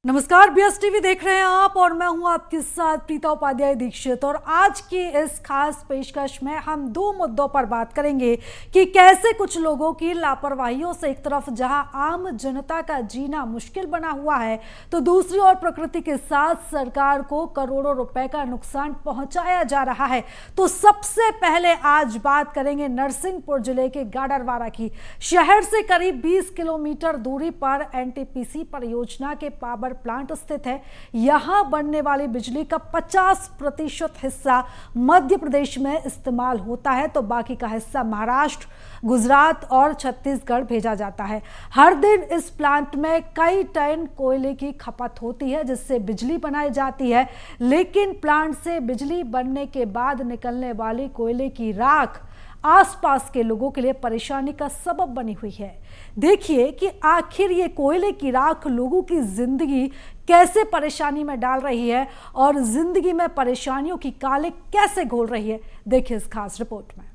नमस्कार, BS TV देख रहे हैं आप और मैं हूं आपके साथ प्रीता उपाध्याय दीक्षित। और आज की इस खास पेशकश में हम दो मुद्दों पर बात करेंगे कि कैसे कुछ लोगों की लापरवाहियों से एक तरफ जहां आम जनता का जीना मुश्किल बना हुआ है, तो दूसरी ओर प्रकृति के साथ सरकार को करोड़ों रुपए का नुकसान पहुंचाया जा रहा है। तो सबसे पहले आज बात करेंगे नरसिंहपुर जिले के गाडरवारा की। शहर से करीब 20 किलोमीटर दूरी पर एनटीपीसी परियोजना के पावर प्लांट स्थित है। यहां बनने वाली बिजली का 50% हिस्सा मध्य प्रदेश में इस्तेमाल होता है, तो बाकी का हिस्सा महाराष्ट्र, गुजरात और छत्तीसगढ़ भेजा जाता है। हर दिन इस प्लांट में कई टन कोयले की खपत होती है जिससे बिजली बनाई जाती है, लेकिन प्लांट से बिजली बनने के बाद निकलने वाली कोयले की राख आसपास के लोगों के लिए परेशानी का सबब बनी हुई है। देखिए कि आखिर ये कोयले की राख लोगों की जिंदगी कैसे परेशानी में डाल रही है और जिंदगी में परेशानियों की काले कैसे घोल रही है। देखिए इस खास रिपोर्ट में।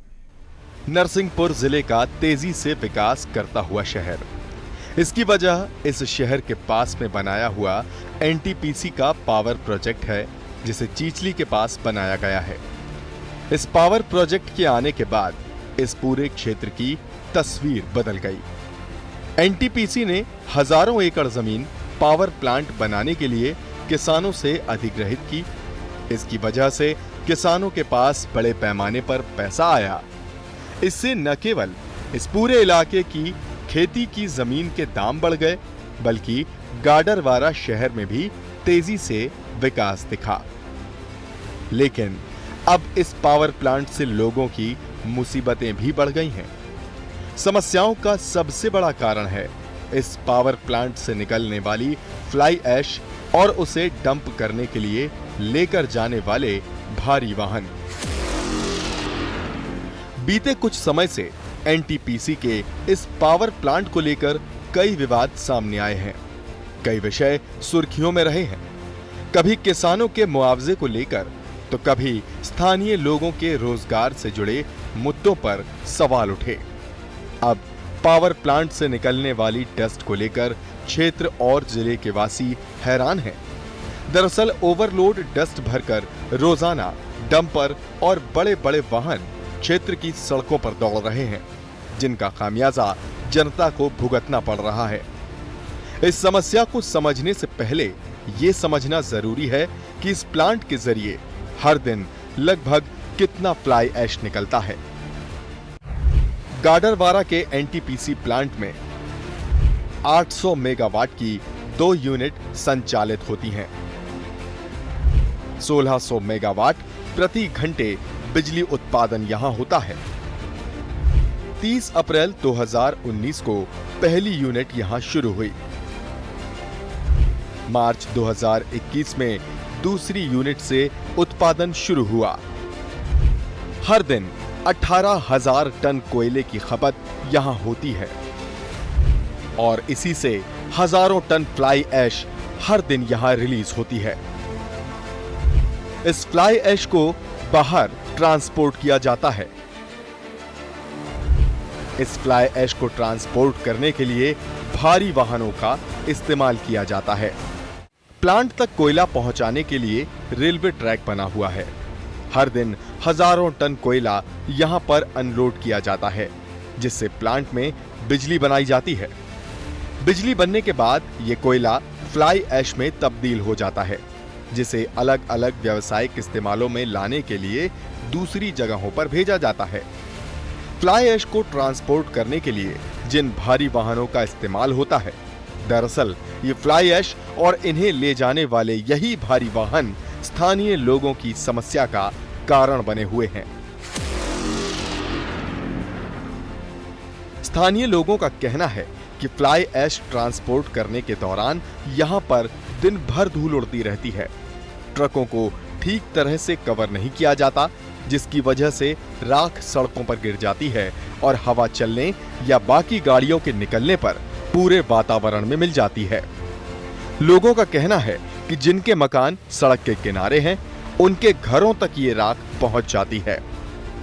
नरसिंहपुर जिले का तेजी से विकास करता हुआ शहर। इसकी वजह इस शहर के पास में बनाया हुआ एनटीपीसी का पावर प्रोजेक्ट है, जिसे चीचली के पास बनाया गया है। इस पावर प्रोजेक्ट के आने के बाद इस पूरे क्षेत्र की तस्वीर बदल गई। एनटीपीसी ने हजारों एकड़ जमीन पावर प्लांट बनाने के लिए किसानों से अधिग्रहित की। इसकी वजह से किसानों के पास बड़े पैमाने पर पैसा आया। इससे न केवल इस पूरे इलाके की खेती की जमीन के दाम बढ़ गए, बल्कि गाडरवारा शहर में भी तेजी से विकास दिखा। लेकिन अब इस पावर प्लांट से लोगों की मुसीबतें भी बढ़ गई हैं। समस्याओं का सबसे बड़ा कारण है इस पावर प्लांट से निकलने वाली फ्लाई ऐश और उसे डंप करने के लिए लेकर जाने वाले भारी वाहन। बीते कुछ समय से एनटीपीसी के इस पावर प्लांट को लेकर कई विवाद सामने आए हैं। कई विषय सुर्खियों में रहे हैं। कभी किसानों के मुआवजे को लेकर, तो कभी स्थानीय लोगों के रोजगार से जुड़े मुद्दों पर सवाल उठे। अब पावर प्लांट से निकलने वाली डस्ट को लेकर क्षेत्र और जिले के वासी हैरान हैं। दरअसल ओवरलोड डस्ट भरकर रोजाना डंपर और बड़े-बड़े वाहन क्षेत्र की सड़कों पर दौड़ रहे हैं, जिनका खामियाजा जनता को भुगतना पड़ रहा है। इस समस्या को समझने से पहले ये समझना जरूरी है कि इस प्लांट के जरिए हर दिन लगभग कितना फ्लाई ऐश निकलता है। गाडरवारा के एनटीपीसी प्लांट में 800 मेगावाट की 2 यूनिट संचालित होती हैं। 1600 मेगावाट प्रति घंटे बिजली उत्पादन यहां होता है। 30 अप्रैल 2019 को पहली यूनिट यहां शुरू हुई। मार्च 2021 में दूसरी यूनिट से उत्पादन शुरू हुआ। हर दिन 18,000 टन कोयले की खपत यहां होती है और इसी से हजारों टन फ्लाई ऐश हर दिन यहां रिलीज होती है। इस फ्लाई ऐश को बाहर ट्रांसपोर्ट किया जाता है। इस फ्लाई ऐश को ट्रांसपोर्ट करने के लिए भारी वाहनों का इस्तेमाल किया जाता है। प्लांट तक कोयला पहुंचाने के लिए रेलवे ट्रैक बना हुआ है। हर दिन हजारों टन कोयला यहां पर अनलोड किया जाता है, जिससे प्लांट में बिजली बनाई जाती है। बिजली बनने के बाद यह कोयला फ्लाई ऐश में तब्दील हो जाता है, जिसे अलग अलग व्यावसायिक इस्तेमालों में लाने के लिए दूसरी जगहों पर भेजा जाता है। फ्लाई ऐश को ट्रांसपोर्ट करने के लिए जिन भारी वाहनों का इस्तेमाल होता है, दरअसल ये फ्लाई ऐश और इन्हें ले जाने वाले यही भारी वाहन स्थानीय लोगों की समस्या का कारण बने हुए हैं। स्थानीय लोगों का कहना है कि फ्लाई ऐश ट्रांसपोर्ट करने के दौरान यहां पर दिन भर धूल उड़ती रहती है। ट्रकों को ठीक तरह से कवर नहीं किया जाता, जिसकी वजह से राख सड़कों पर गिर जाती है और हवा चलने या बाकी गाड़ियों के निकलने पर पूरे वातावरण में मिल जाती है। लोगों का कहना है कि जिनके मकान सड़क के किनारे हैं, उनके घरों तक ये राख पहुंच जाती है।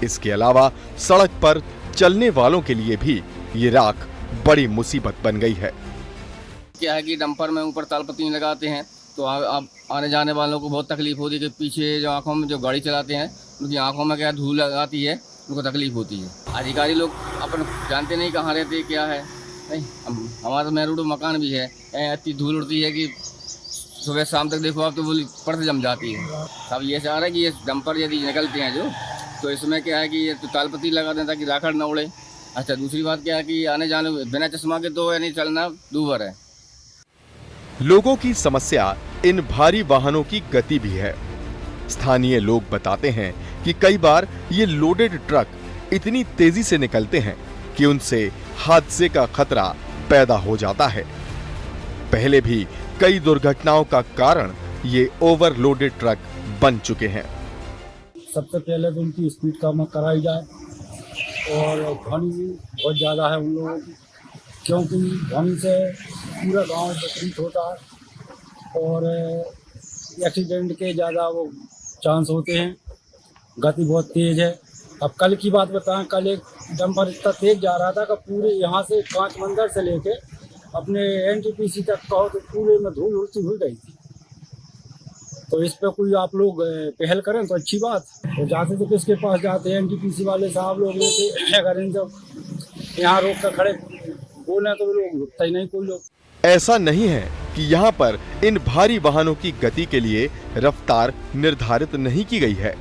इसके अलावा सड़क पर चलने वालों के लिए भी ये राख बड़ी मुसीबत बन गई है। क्या है कि डंपर में ऊपर तालपत्ती नहीं लगाते हैं तो आप आने जाने वालों को बहुत तकलीफ होती है कि पीछे जो आँखों में जो गाड़ी चलाते हैं उनकी आँखों में क्या धूल लगाती है, उनको तकलीफ होती है। अधिकारी लोग अपन जानते नहीं कहाँ रहते क्या है, नहीं हमारा मेन रोड मकान भी है, इतनी धूल उड़ती है कि सुबह शाम तक देखो आप तो वो परत जम जाती है। अब ये चाह रहे हैं कि ये डंपर यदि निकलते हैं जो तो इसमें क्या है कि ये तो तालपत्ती लगा दें ताकि राखड़ न उड़े। अच्छा दूसरी बात क्या है कि आने जाने बिना चश्मा के तो यानी चलना दूभर है। लोगों की समस्या इन भारी वाहनों की गति भी है। स्थानीय लोग बताते हैं कि कई बार ये लोडेड ट्रक इतनी तेजी से निकलते हैं कि उनसे हादसे का खतरा पैदा हो जाता है। पहले भी कई दुर्घटनाओं का कारण ये ओवरलोडेड ट्रक बन चुके हैं। सबसे पहले तो उनकी स्पीड कम कराई जाए और ध्वनि भी बहुत ज़्यादा है उन लोगों की, क्योंकि ध्वनि से पूरा गांव प्रभावित होता है और एक्सीडेंट के ज़्यादा वो चांस होते हैं। गति बहुत तेज़ है। अब कल की बात बताएं, कल एक डंपर इतना तेज़ जा रहा था कि पूरे यहाँ से 5 मंदिर से लेके अपने NTPC तक कहो तो पूरे में धूल उड़ती हुई गई थी। तो इस पे कोई आप लोग पहल करें तो अच्छी बात। तो जाते तो किसके पास जाते हैं, NTPC वाले साहब लोग लेते, अगर इन जब यहाँ रोक कर खड़े बोले तो लोग रुकता ही नहीं कोई लोग। ऐसा नहीं है कि यहाँ पर इन भारी वाहनों की गति के लिए रफ्तार निर्धारित नहीं की गई है।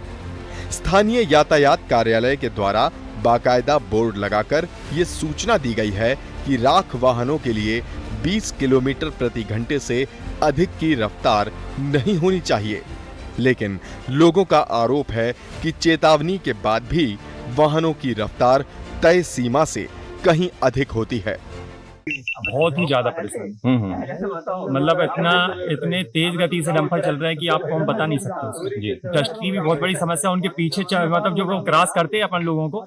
स्थानीय यातायात कार्यालय के द्वारा बाकायदा बोर्ड लगाकर ये सूचना दी गई है कि राख वाहनों के लिए 20 किलोमीटर प्रति घंटे से अधिक की रफ्तार नहीं होनी चाहिए। लेकिन लोगों का आरोप है कि चेतावनी के बाद भी वाहनों की रफ्तार तय सीमा से कहीं अधिक होती है। बहुत ही ज्यादा परेशान, मतलब इतने तेज गति से डंपर चल रहा है कि आपको हम बता नहीं सकते। डस्ट की भी बहुत बड़ी समस्या उनके पीछे, मतलब जो वो क्रॉस करते हैं अपन लोगों को,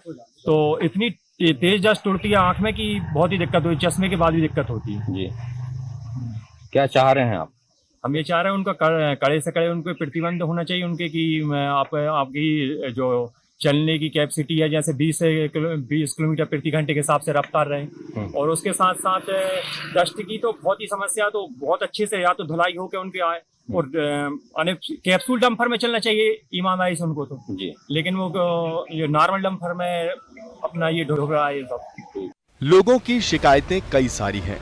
तो इतनी तेज डस्ट उड़ती है आंख में कि बहुत ही दिक्कत होती है। चश्मे के बाद भी दिक्कत होती है। जी क्या चाह रहे हैं आप? हम ये चाह रहे हैं उनका कड़े से कड़े उनको प्रतिबंध होना चाहिए उनके कि आपकी जो चलने की कैपेसिटी है जैसे 20 किलोमीटर प्रति घंटे के हिसाब से रफ्तार रहे। और उसके साथ साथ डस्ट की तो बहुत ही समस्या, तो बहुत अच्छे से या तो धुलाई होकर उनके आए और कैप्सूल डंपर में चलना चाहिए ईमानदारी से उनको तो जी, लेकिन वो ये नॉर्मल डंपर में अपना ये ढोल रहा है सब। लोगों की शिकायतें कई सारी हैं,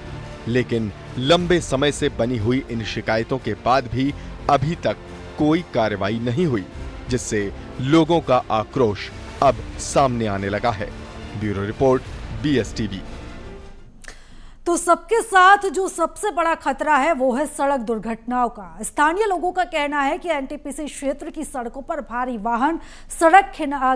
लेकिन लंबे समय से बनी हुई इन शिकायतों के बाद भी अभी तक कोई कार्रवाई नहीं हुई, जिससे लोगों का आक्रोश अब सामने आने लगा है। Bureau report BSTV। तो सबके साथ जो सबसे बड़ा खतरा है वो है सड़क दुर्घटनाओं का। स्थानीय लोगों का कहना है कि NTPC क्षेत्र की सड़कों पर भारी वाहन सड़क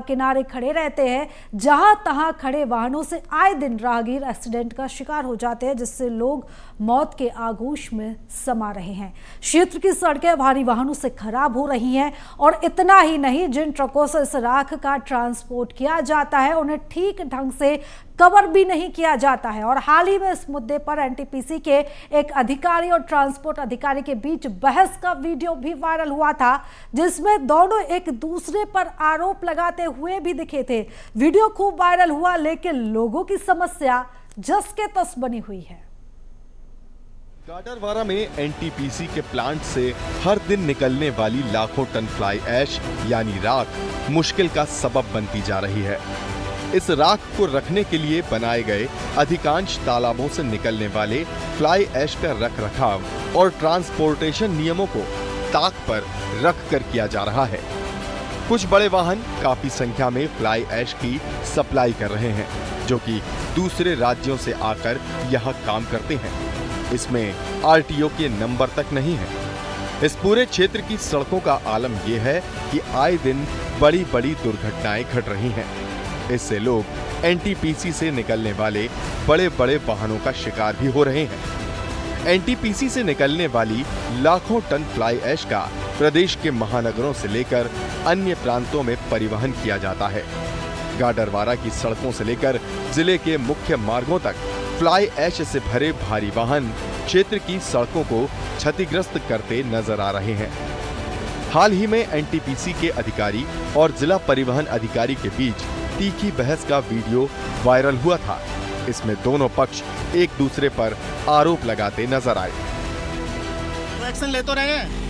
किनारे खड़े रहते हैं। जहां तहां खड़े वाहनों से आए दिन राहगीर एक्सीडेंट का शिकार हो जाते हैं, जिससे लोग मौत के आगोश में समा रहे हैं। क्षेत्र की सड़कें भारी वाहनों से खराब हो रही हैं और इतना ही नहीं, जिन ट्रकों से इस राख का ट्रांसपोर्ट किया जाता है उन्हें ठीक ढंग से कवर भी नहीं किया जाता है। और हाल ही में इस मुद्दे पर NTPC के एक अधिकारी और ट्रांसपोर्ट अधिकारी के बीच बहस का वीडियो भी वायरल हुआ था, जिसमें दोनों एक दूसरे पर आरोप लगाते हुए भी दिखे थे। वीडियो खूब वायरल हुआ, लेकिन लोगों की समस्या जस के तस बनी हुई है। गाडरवारा में NTPC के प्लांट से हर दिन निकलने वाली लाखों टन फ्लाई ऐश यानी राख मुश्किल का सबब बनती जा रही है। इस राख को रखने के लिए बनाए गए अधिकांश तालाबों से निकलने वाले फ्लाई ऐश का रखरखाव और ट्रांसपोर्टेशन नियमों को ताक पर रख कर किया जा रहा है। कुछ बड़े वाहन काफी संख्या में फ्लाई ऐश की सप्लाई कर रहे हैं, जो कि दूसरे राज्यों से आकर यहाँ काम करते हैं। इसमें RTO के नंबर तक नहीं है। इस पूरे क्षेत्र की सड़कों का आलम यह है कि आए दिन बड़ी बड़ी दुर्घटनाएं घट रही हैं। इससे लोग NTPC से निकलने वाले बड़े बड़े वाहनों का शिकार भी हो रहे हैं। NTPC से निकलने वाली लाखों टन फ्लाई ऐश का प्रदेश के महानगरों से लेकर अन्य प्रांतों में परिवहन किया जाता है। गाडरवारा की सड़कों से लेकर जिले के मुख्य मार्गों तक फ्लाई ऐश से भरे भारी वाहन क्षेत्र की सड़कों को क्षतिग्रस्त करते नजर आ रहे हैं। हाल ही में NTPC के अधिकारी और जिला परिवहन अधिकारी के बीच तीखी बहस का वीडियो वायरल हुआ था, इसमें दोनों पक्ष एक दूसरे पर आरोप लगाते नजर आए। तो एक्शन ले तो रहे हैं,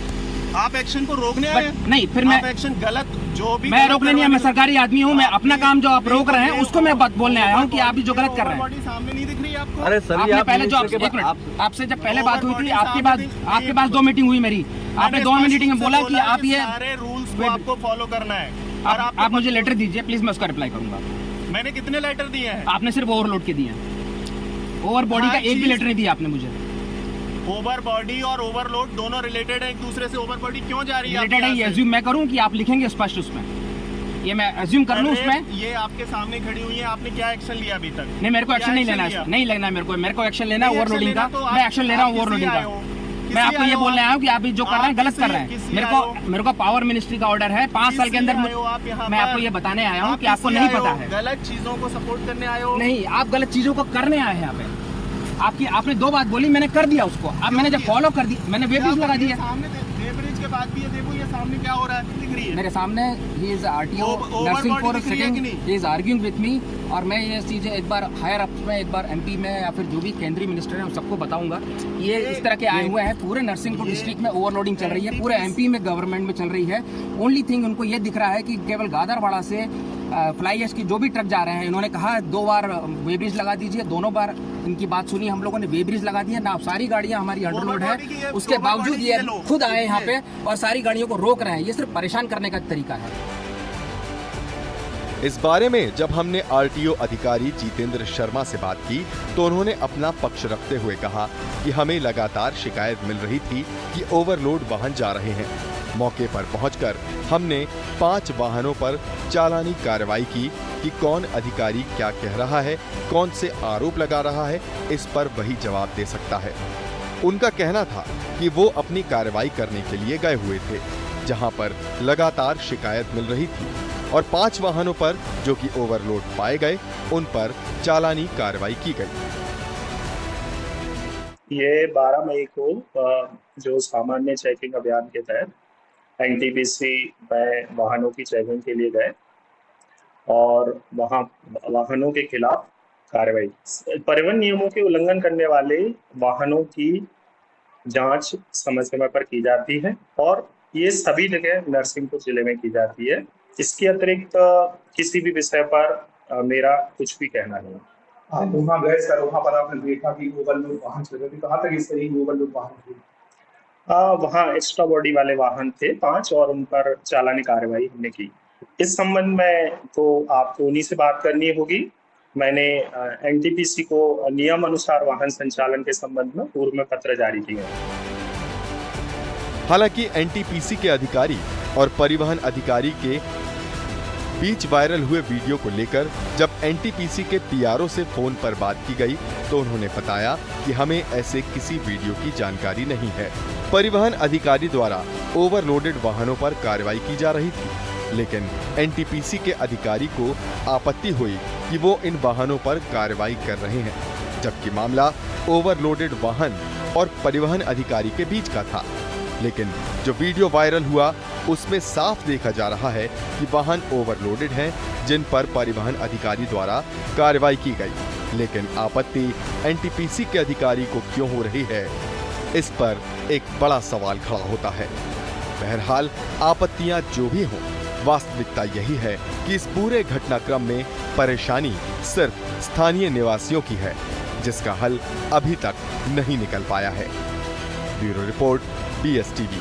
आप एक्शन को रोकने आए हैं? नहीं, फिर मैं आप एक्शन गलत जो भी मैं रोकने नहीं है, मैं सरकारी आदमी हूँ, मैं अपना काम जो आप रोक रहे हैं उसको मैं बात बोलने आया हूँ कि आप भी जो गलत कर रहे हैं। बॉडी सामने नहीं दिख रही आपको? अरे सर, आपने पहले जो एक मिनट आपसे जब पहले बात हुई थी आपके पास 2 मीटिंग हुई मेरी, आपने 2 मीटिंग में बोला कि आप ये सारे रूल्स को आपको फॉलो करना है। और आप मुझे लेटर दीजिए प्लीज, मैं उसका रिप्लाई करूंगा। मैंने कितने लेटर दिए हैं? आपने सिर्फ ओवरलोड के दिए हैं, ओवर बॉडी का एक भी लेटर नहीं दिया आपने मुझे। ओवर बॉडी और ओवरलोड दोनों रिलेटेड है एक दूसरे से। ओवर बॉडी क्यों जा रही है? रिलेटेड है, ये एज्यूम मैं करूं कि आप लिखेंगे स्पष्ट उसमें, ये मैं एज्यूम कर लूं उसमें। ये आपके सामने खड़ी हुई है, आपने क्या एक्शन लिया अभी तक? नहीं, मेरे को एक्शन नहीं लेना है, नहीं लेना है मेरे को एक्शन लेना है ओवरलोडिंग का। मैं एक्शन ले रहा हूँ ओवरलोडिंग का। मैं आपको ये बोलने आया हूँ कि आप जो कर रहे हैं गलत कर रहे हैं। मेरे को पावर मिनिस्ट्री का ऑर्डर है 5 साल के अंदर। मैं आपको ये बताने आया हूँ कि आपको नहीं पता है। गलत चीजों को सपोर्ट करने आए हो? नहीं, आप गलत चीजों को करने आए हैं यहाँ पे। आपने 2 बात बोली, मैंने कर दिया उसको। अब मैंने जब फॉलो कर दी, मैंने वेब पेज लगा दिया। सामने वेब पेज के बाद भी ये देखो, ये सामने क्या हो रहा है दिख रही है मेरे सामने he is RTO Narsinghpur sitting, he is arguing with me. और मैं ये चीजें एक बार हायर अप में, एक बार एमपी में या फिर जो भी केंद्रीय मिनिस्टर है उन सबको बताऊंगा। ये इस तरह के आए हुए हैं, पूरे नरसिंहपुर डिस्ट्रिक्ट में ओवरलोडिंग चल रही है, पूरे एमपी में गवर्नमेंट में चल रही है। ओनली थिंग उनको ये दिख रहा है कि केवल गादरवाड़ा से फ्लाई एश की जो भी ट्रक जा रहे हैं, इन्होंने कहा 2 बार वे ब्रिज लगा दीजिए, दोनों बार इनकी बात सुनी, हम लोगों ने वे ब्रिज लगा दिया ना। सारी गाड़ियां हमारी अंडरलोड है, उसके बावजूद ये खुद आए यहाँ पे और सारी गाड़ियों को रोक रहे हैं। ये सिर्फ परेशान करने का तरीका है। इस बारे में जब हमने आरटीओ अधिकारी जितेंद्र शर्मा से बात की तो उन्होंने अपना पक्ष रखते हुए कहा कि हमें लगातार शिकायत मिल रही थी कि ओवरलोड वाहन जा रहे हैं। मौके पर पहुंचकर हमने 5 वाहनों पर चालानी कार्रवाई की कि कौन अधिकारी क्या कह रहा है, कौन से आरोप लगा रहा है, इस पर वही जवाब दे सकता है। उनका कहना था कि वो अपनी कार्रवाई करने के लिए गए हुए थे, जहां पर लगातार शिकायत मिल रही थी और 5 वाहनों पर जो कि ओवरलोड पाए गए उन पर चालानी कार्रवाई की गई। ये 12 मई को जो सामान्य चेकिंग अभियान के तहत एनटीपीसी में वाहनों की चेकिंग के लिए गए और वहां वाहनों के खिलाफ कार्रवाई, परिवहन नियमों के उल्लंघन करने वाले वाहनों की जांच समय समय पर की जाती है और ये सभी जगह नरसिंहपुर जिले में की जाती है। इसके अतिरिक्त किसी भी विषय पर मेरा कुछ भी कहना नहीं। आप वहाँ गए सर, वहाँ पर आपने देखा कि ओवरलोड वाहन चल रहे थे, कहाँ तक इस तरह की ओवरलोड वाहन थे? वहाँ एक्स्ट्रा बॉडी वाले वाहन थे 5 और उन पर चालानी कार्रवाई हमने की। इस संबंध में तो आपको उन्हीं से बात करनी होगी। मैंने एनटीपीसी को नियम अनुसार वाहन संचालन के संबंध में पूर्व में पत्र जारी किया। हालांकि एनटीपीसी के अधिकारी और परिवहन अधिकारी के बीच वायरल हुए वीडियो को लेकर जब एनटीपीसी के पीआरओ से फोन पर बात की गई तो उन्होंने बताया कि हमें ऐसे किसी वीडियो की जानकारी नहीं है। परिवहन अधिकारी द्वारा ओवरलोडेड वाहनों पर कार्रवाई की जा रही थी, लेकिन एनटीपीसी के अधिकारी को आपत्ति हुई कि वो इन वाहनों पर कार्रवाई कर रहे हैं, जबकि मामला ओवरलोडेड वाहन और परिवहन अधिकारी के बीच का था। लेकिन जो वीडियो वायरल हुआ उसमें साफ देखा जा रहा है कि वाहन ओवरलोडेड हैं जिन पर परिवहन अधिकारी द्वारा कार्रवाई की गई, लेकिन आपत्ति एनटीपीसी के अधिकारी को क्यों हो रही है, इस पर एक बड़ा सवाल खड़ा होता है। बहरहाल आपत्तियां जो भी हों, वास्तविकता यही है कि इस पूरे घटनाक्रम में परेशानी सिर्फ स्थानीय निवासियों की है, जिसका हल अभी तक नहीं निकल पाया है। Bureau report BSTV।